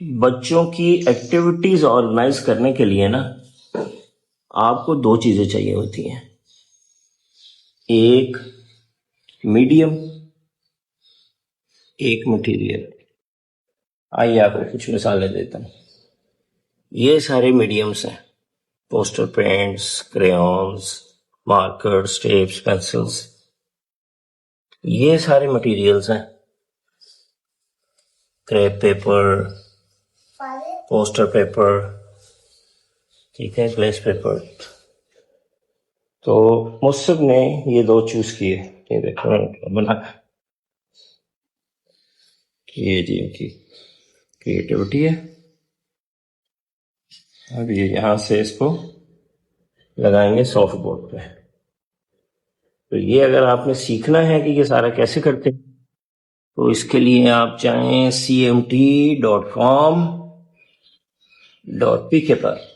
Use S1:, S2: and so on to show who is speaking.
S1: बच्चों की activities organise करने के लिए ना आपको दो चीजें चाहिए होती हैं, एक मीडियम, एक मटेरियल। आइए आपको कुछ मिसालें देता हूँ। ये सारे मीडियम्स हैं, poster paints, crayons, markers, tapes, pencils. ये सारे मटेरियल्स हैं, क्रेप पेपर, पोस्टर पेपर, ठीक है, ग्लेस पेपर। तो मुसब ने ये दो चूज किए। ये देखो बना, ये जी इनकी क्रिएटिविटी है। अब ये यहां से इसको लगाएंगे सॉफ्ट बोर्ड पे। तो ये अगर आपने सीखना है कि ये सारा कैसे करते हैं, तो इसके लिए आप चाहें cmt.com.pk पर